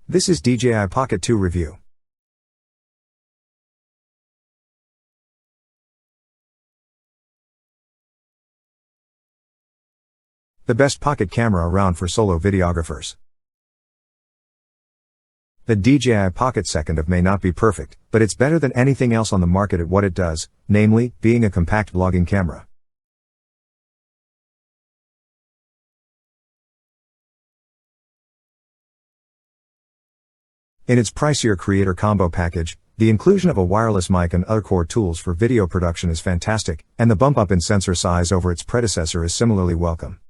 This is DJI Pocket 2 review. The best pocket camera around for solo videographers. The DJI Pocket 2 may not be perfect, but it's better than anything else on the market at what it does, namely, being a compact vlogging camera. In its pricier Creator Combo package, the inclusion of a wireless mic and other core tools for video production is fantastic, and the bump up in sensor size over its predecessor is similarly welcome.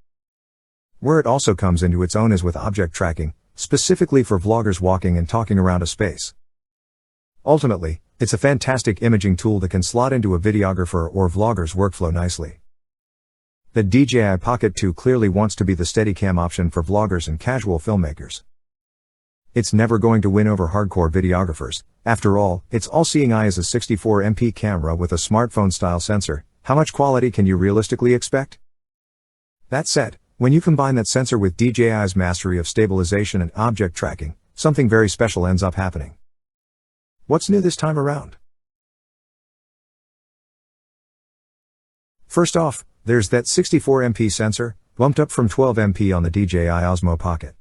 Where it also comes into its own is with object tracking, specifically for vloggers walking and talking around a space. Ultimately, it's a fantastic imaging tool that can slot into a videographer or vlogger's workflow nicely. The DJI Pocket 2 clearly wants to be the Steadicam option for vloggers and casual filmmakers. It's never going to win over hardcore videographers. After all, its all-seeing eye is a 64MP camera with a smartphone-style sensor. How much quality can you realistically expect? That said, when you combine that sensor with DJI's mastery of stabilization and object tracking, something very special ends up happening. What's new this time around? First off, there's that 64MP sensor, bumped up from 12MP on the DJI Osmo Pocket.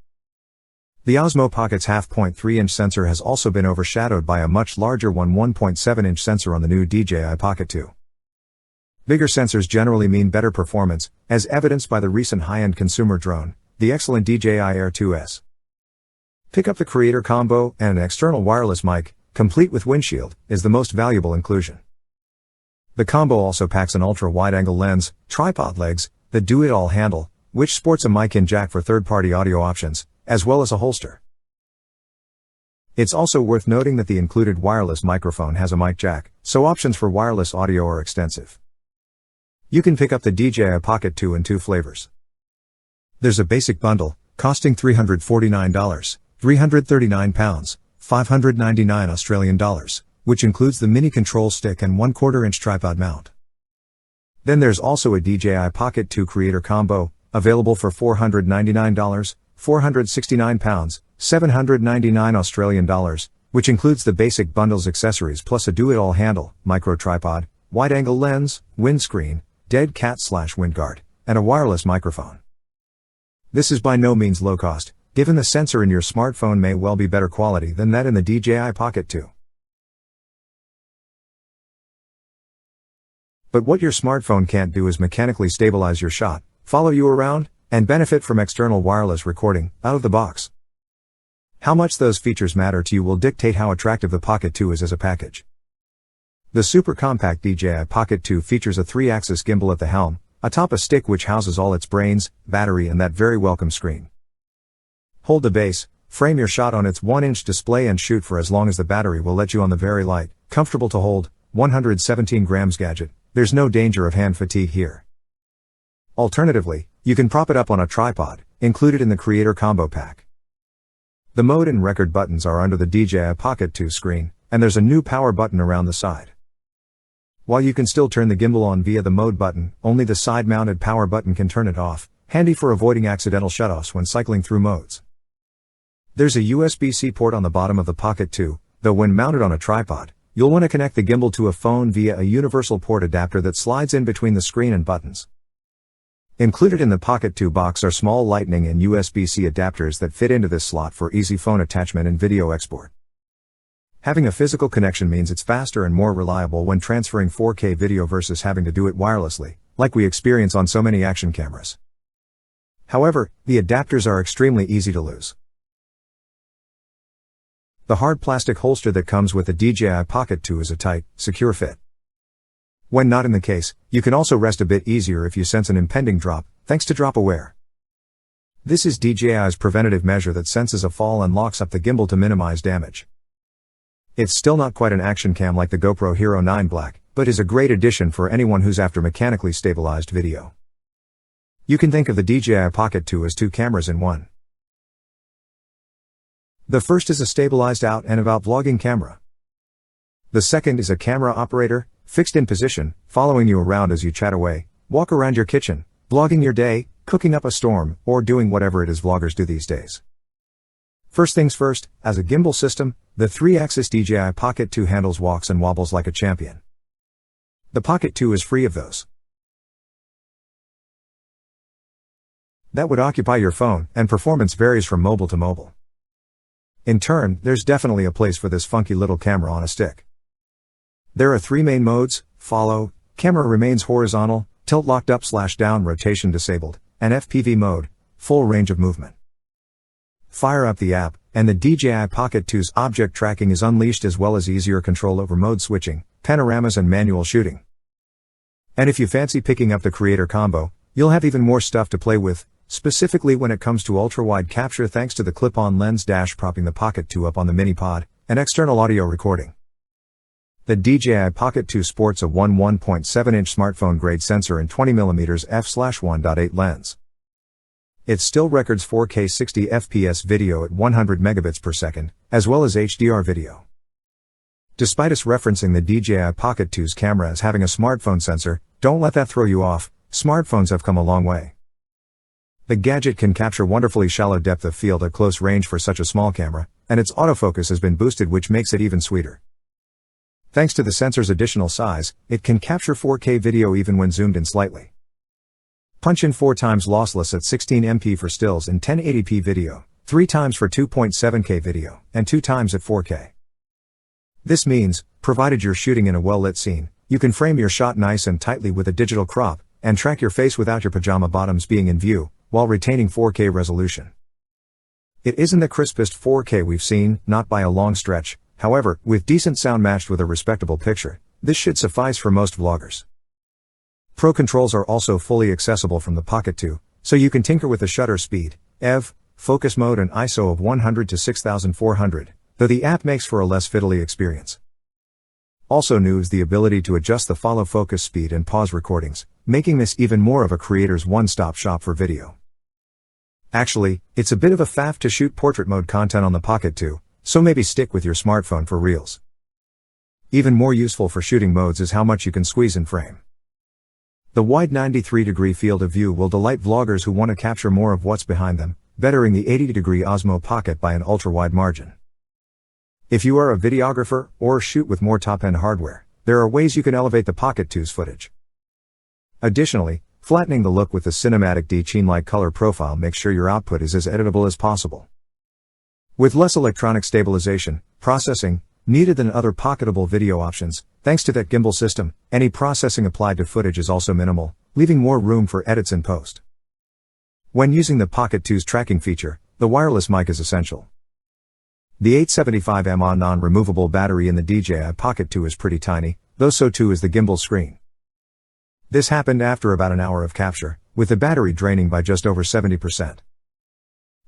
The Osmo Pocket's 0.3-inch sensor has also been overshadowed by a much larger 1.7-inch sensor on the new DJI Pocket 2. Bigger sensors generally mean better performance, as evidenced by the recent high-end consumer drone, the excellent DJI Air 2S. Pick up the Creator Combo, and an external wireless mic, complete with windshield, is the most valuable inclusion. The combo also packs an ultra-wide-angle lens, tripod legs, the do-it-all handle, which sports a mic-in jack for third-party audio options, as well as a holster. It's also worth noting that the included wireless microphone has a mic jack, so options for wireless audio are extensive. You can pick up the DJI Pocket 2 in two flavors. There's a basic bundle, costing $349, £339, 599 Australian dollars, which includes the mini control stick and 1/4-inch tripod mount. Then there's also a DJI Pocket 2 Creator Combo, available for $499, £469, 799 Australian dollars, which includes the basic bundle's accessories plus a do-it-all handle, micro tripod, wide-angle lens, windscreen, dead cat/wind guard, and a wireless microphone. This is by no means low cost, given the sensor in your smartphone may well be better quality than that in the DJI Pocket 2. But what your smartphone can't do is mechanically stabilize your shot, follow you around, and benefit from external wireless recording, out of the box. How much those features matter to you will dictate how attractive the Pocket 2 is as a package. The super compact DJI Pocket 2 features a 3-axis gimbal at the helm, atop a stick which houses all its brains, battery and that very welcome screen. Hold the base, frame your shot on its 1-inch display and shoot for as long as the battery will let you on the very light, comfortable to hold, 117 grams gadget. There's no danger of hand fatigue here. Alternatively, you can prop it up on a tripod, included in the Creator Combo pack. The mode and record buttons are under the DJI Pocket 2 screen, and there's a new power button around the side. While you can still turn the gimbal on via the mode button, only the side-mounted power button can turn it off, handy for avoiding accidental shutoffs when cycling through modes. There's a USB-C port on the bottom of the Pocket 2, though when mounted on a tripod, you'll want to connect the gimbal to a phone via a universal port adapter that slides in between the screen and buttons. Included in the Pocket 2 box are small Lightning and USB-C adapters that fit into this slot for easy phone attachment and video export. Having a physical connection means it's faster and more reliable when transferring 4K video versus having to do it wirelessly, like we experience on so many action cameras. However, the adapters are extremely easy to lose. The hard plastic holster that comes with the DJI Pocket 2 is a tight, secure fit. When not in the case, you can also rest a bit easier if you sense an impending drop, thanks to Drop Aware. This is DJI's preventative measure that senses a fall and locks up the gimbal to minimize damage. It's still not quite an action cam like the GoPro Hero 9 Black, but is a great addition for anyone who's after mechanically stabilized video. You can think of the DJI Pocket 2 as two cameras in one. The first is a stabilized out and about vlogging camera. The second is a camera operator, fixed in position, following you around as you chat away, walk around your kitchen, vlogging your day, cooking up a storm, or doing whatever it is vloggers do these days. First things first, as a gimbal system, the 3-axis DJI Pocket 2 handles walks and wobbles like a champion. The Pocket 2 is free of those that would occupy your phone, and performance varies from mobile to mobile. In turn, there's definitely a place for this funky little camera on a stick. There are 3 main modes: follow, camera remains horizontal, tilt locked up/down, rotation disabled, and FPV mode, full range of movement. Fire up the app, and the DJI Pocket 2's object tracking is unleashed, as well as easier control over mode switching, panoramas and manual shooting. And if you fancy picking up the Creator Combo, you'll have even more stuff to play with, specifically when it comes to ultra-wide capture thanks to the clip-on lens propping the Pocket 2 up on the mini-pod, and external audio recording. The DJI Pocket 2 sports a 1.7-inch smartphone-grade sensor and 20mm f/1.8 lens. It still records 4K 60 fps video at 100 megabits per second, as well as HDR video. Despite us referencing the DJI Pocket 2's camera as having a smartphone sensor, don't let that throw you off. Smartphones have come a long way. The gadget can capture wonderfully shallow depth of field at close range for such a small camera, and its autofocus has been boosted, which makes it even sweeter. Thanks to the sensor's additional size, it can capture 4K video even when zoomed in slightly. Punch in 4 times lossless at 16 MP for stills in 1080p video, 3 times for 2.7K video, and 2 times at 4K. This means, provided you're shooting in a well-lit scene, you can frame your shot nice and tightly with a digital crop, and track your face without your pajama bottoms being in view, while retaining 4K resolution. It isn't the crispest 4K we've seen, not by a long stretch, however, with decent sound matched with a respectable picture, this should suffice for most vloggers. Pro controls are also fully accessible from the Pocket 2, so you can tinker with the shutter speed, EV, focus mode and ISO of 100 to 6400, though the app makes for a less fiddly experience. Also new is the ability to adjust the follow focus speed and pause recordings, making this even more of a creator's one-stop shop for video. Actually, it's a bit of a faff to shoot portrait mode content on the Pocket 2, so maybe stick with your smartphone for reels. Even more useful for shooting modes is how much you can squeeze in frame. The wide 93-degree field of view will delight vloggers who want to capture more of what's behind them, bettering the 80-degree Osmo Pocket by an ultra-wide margin. If you are a videographer, or shoot with more top-end hardware, there are ways you can elevate the Pocket 2's footage. Additionally, flattening the look with the cinematic DJI-like color profile makes sure your output is as editable as possible. With less electronic stabilization, processing, needed than other pocketable video options, thanks to that gimbal system, any processing applied to footage is also minimal, leaving more room for edits in post. When using the Pocket 2's tracking feature, the wireless mic is essential. The 875 mAh non-removable battery in the DJI Pocket 2 is pretty tiny, though so too is the gimbal screen. This happened after about an hour of capture, with the battery draining by just over 70%.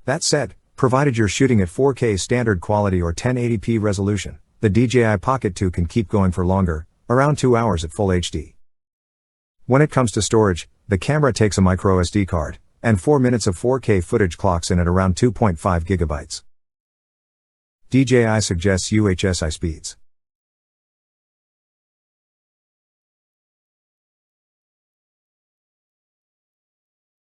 That said, provided you're shooting at 4K standard quality or 1080p resolution, the DJI Pocket 2 can keep going for longer, around 2 hours at full HD. When it comes to storage, the camera takes a microSD card, and 4 minutes of 4K footage clocks in at around 2.5 gigabytes. DJI suggests UHSI speeds.